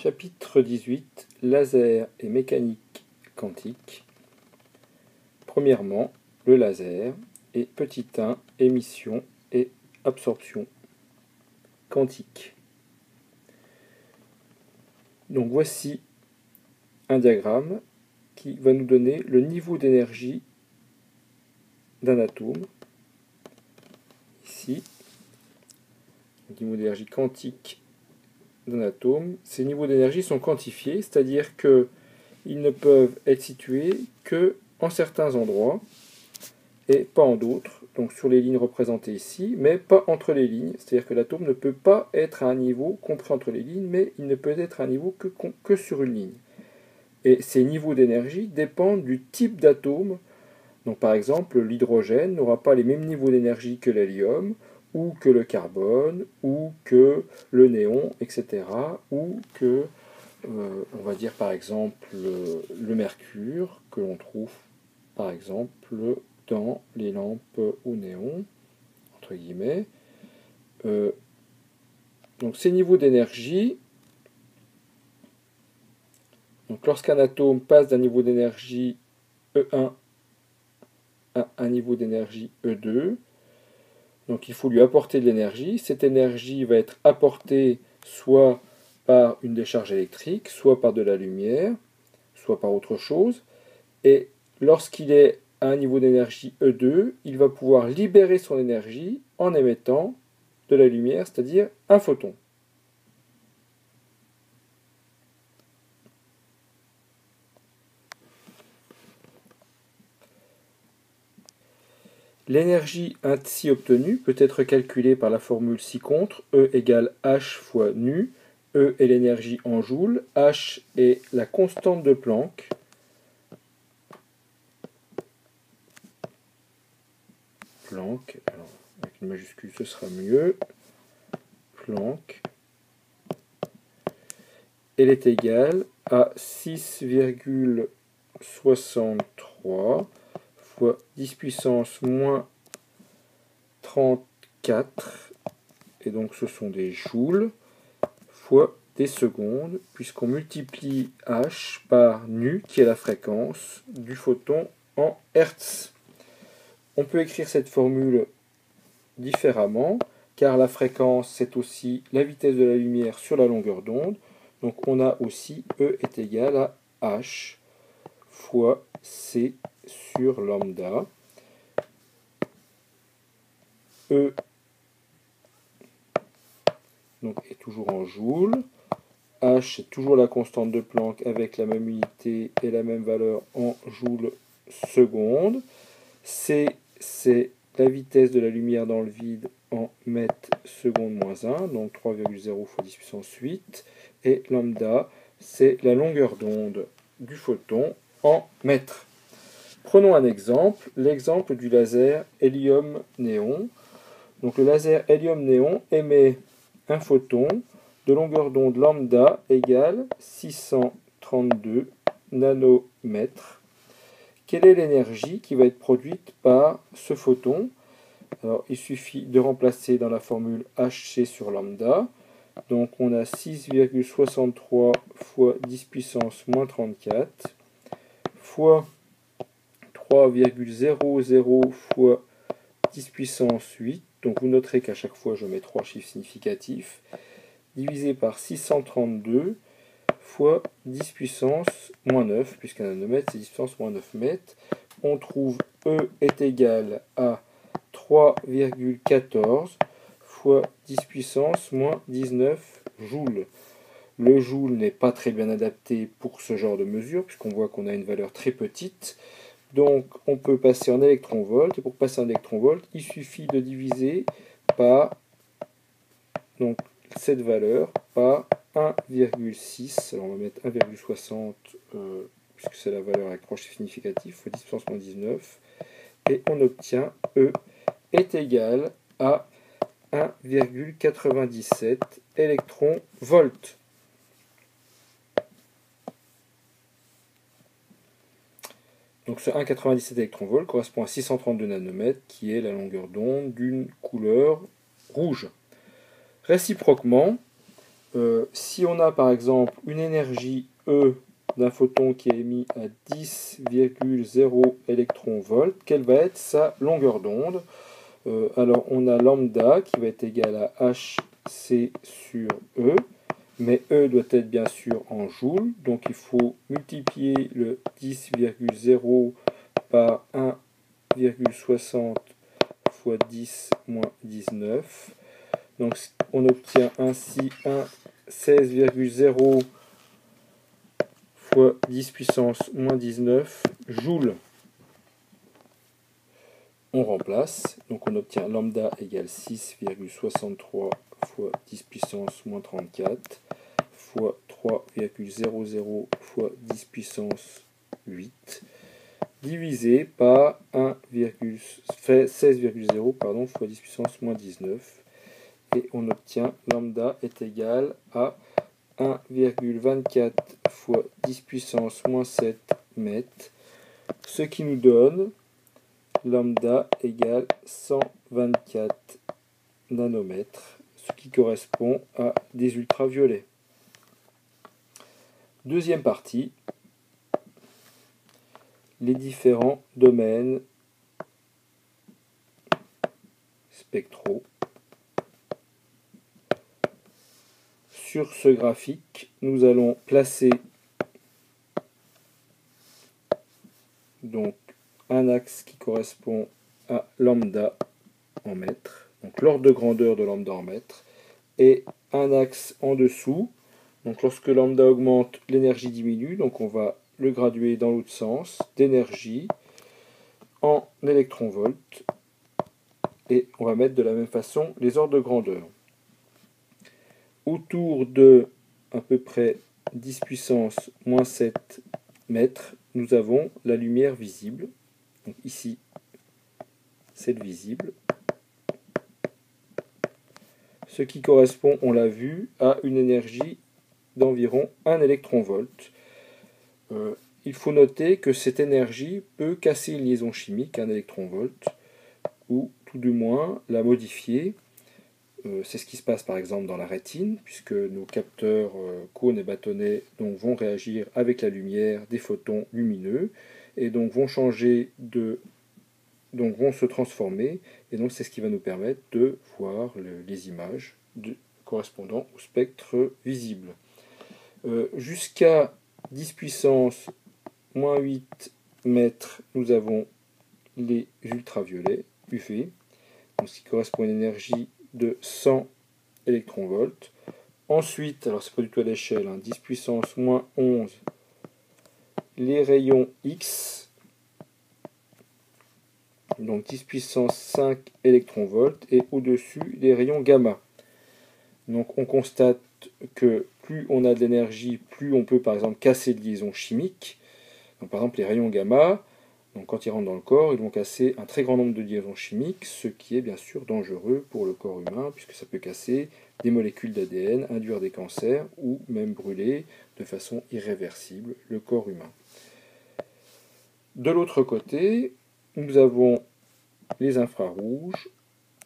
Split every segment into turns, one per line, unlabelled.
Chapitre 18, Laser et mécanique quantique. Premièrement, le laser et petit 1, émission et absorption quantique. Donc voici un diagramme qui va nous donner le niveau d'énergie d'un atome. Ici, le niveau d'énergie quantique d'un atome. Ces niveaux d'énergie sont quantifiés, c'est-à-dire qu'ils ne peuvent être situés que en certains endroits et pas en d'autres, donc sur les lignes représentées ici, mais pas entre les lignes, c'est-à-dire que l'atome ne peut pas être à un niveau compris entre les lignes, mais il ne peut être à un niveau que sur une ligne. Et ces niveaux d'énergie dépendent du type d'atome. Donc par exemple, l'hydrogène n'aura pas les mêmes niveaux d'énergie que l'hélium, ou que le carbone, ou que le néon, etc. Ou que, on va dire par exemple, le mercure, que l'on trouve par exemple dans les lampes au néon, entre guillemets. Donc ces niveaux d'énergie, donc lorsqu'un atome passe d'un niveau d'énergie E1 à un niveau d'énergie E2, donc il faut lui apporter de l'énergie. Cette énergie va être apportée soit par une décharge électrique, soit par de la lumière, soit par autre chose. Et lorsqu'il est à un niveau d'énergie E2, il va pouvoir libérer son énergie en émettant de la lumière, c'est-à-dire un photon. L'énergie ainsi obtenue peut être calculée par la formule ci-contre, E égale H fois nu. E est l'énergie en joules, H est la constante de Planck. Planck, alors avec une majuscule ce sera mieux. Planck. Elle est égale à 6,63 fois 10 puissance moins 34, et donc ce sont des joules, fois des secondes, puisqu'on multiplie H par nu, qui est la fréquence du photon en Hertz. On peut écrire cette formule différemment, car la fréquence, c'est aussi la vitesse de la lumière sur la longueur d'onde. Donc on a aussi E est égal à H fois C sur lambda. E donc, est toujours en joules. H est toujours la constante de Planck avec la même unité et la même valeur en joules secondes. C, c'est la vitesse de la lumière dans le vide en mètres secondes moins 1, donc 3,0 fois 10 puissance 8. Et lambda, c'est la longueur d'onde du photon en mètres. Prenons un exemple, l'exemple du laser hélium-néon. Donc le laser hélium-néon émet un photon de longueur d'onde lambda égale 632 nanomètres. Quelle est l'énergie qui va être produite par ce photon? Alors, il suffit de remplacer dans la formule Hc sur lambda. Donc, on a 6,63 fois 10 puissance moins 34 fois 3,00 fois 10 puissance 8. Donc, vous noterez qu'à chaque fois, je mets 3 chiffres significatifs. Divisé par 632 fois 10 puissance moins 9, puisqu'un nanomètre, c'est 10 puissance moins 9 mètres. On trouve E est égal à 3,14 fois 10 puissance moins 19 joules. Le joule n'est pas très bien adapté pour ce genre de mesure, puisqu'on voit qu'on a une valeur très petite. Donc on peut passer en électronvolts, et pour passer en électronvolts, il suffit de diviser par donc, cette valeur par 1,6. Alors on va mettre 1,60 puisque c'est la valeur avec 3 chiffres significatifs, fois 10 puissance moins 19. Et on obtient E est égal à 1,97 électronvolts. Donc ce 1,97 électronvolts correspond à 632 nanomètres, qui est la longueur d'onde d'une couleur rouge. Réciproquement, Si on a par exemple une énergie E d'un photon qui est émis à 10,0 électronvolts, quelle va être sa longueur d'onde? Alors on a lambda qui va être égal à hc sur E, mais E doit être bien sûr en joules, donc il faut multiplier le 10,0 par 1,60 fois 10 moins 19. Donc on obtient ainsi 16,0 fois 10 puissance moins 19 joules. On remplace, donc on obtient lambda égale 6,63 fois 10 puissance moins 34 fois 3,00 fois 10 puissance 8 divisé par 16,0 fois 10 puissance moins 19 et on obtient lambda est égal à 1,24 fois 10 puissance moins 7 mètres, ce qui nous donne lambda égale 124 nanomètres, ce qui correspond à des ultraviolets. Deuxième partie, les différents domaines spectraux. Sur ce graphique, nous allons placer donc un axe qui correspond à lambda en mètres, donc l'ordre de grandeur de lambda en mètres, et un axe en dessous. Donc lorsque lambda augmente, l'énergie diminue, donc on va le graduer dans l'autre sens, d'énergie en électronvolts, et on va mettre de la même façon les ordres de grandeur. Autour de à peu près 10 puissance moins 7 mètres, nous avons la lumière visible. Donc ici, c'est le visible. Ce qui correspond, on l'a vu, à une énergie d'environ 1 électronvolt. Il faut noter que cette énergie peut casser une liaison chimique, 1 électronvolt, ou tout du moins la modifier. C'est ce qui se passe par exemple dans la rétine, puisque nos capteurs cônes et bâtonnets donc, vont réagir avec la lumière des photons lumineux, et donc vont changer donc vont se transformer, et donc c'est ce qui va nous permettre de voir les images correspondant au spectre visible. Jusqu'à 10 puissance moins 8 mètres, nous avons les ultraviolets UV, donc ce qui correspond à une énergie de 100 électronvolts. Ensuite, alors c'est pas du tout à l'échelle, 10 puissance moins 11, les rayons X, donc 10 puissance 5 électronvolts, et au-dessus les rayons gamma. Donc on constate que plus on a de l'énergie, plus on peut par exemple casser de liaisons chimiques. Donc par exemple les rayons gamma, donc quand ils rentrent dans le corps, ils vont casser un très grand nombre de liaisons chimiques, ce qui est bien sûr dangereux pour le corps humain, puisque ça peut casser des molécules d'ADN, induire des cancers, ou même brûler de façon irréversible le corps humain. De l'autre côté, nous avons les infrarouges,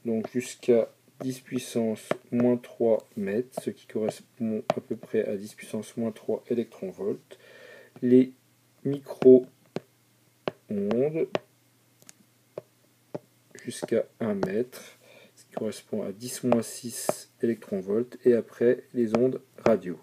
donc jusqu'à 10 puissance moins 3 mètres, ce qui correspond à peu près à 10 puissance moins 3 électronvolts. Les micro-ondes jusqu'à 1 mètre, ce qui correspond à 10-6 électronvolts, et après les ondes radio.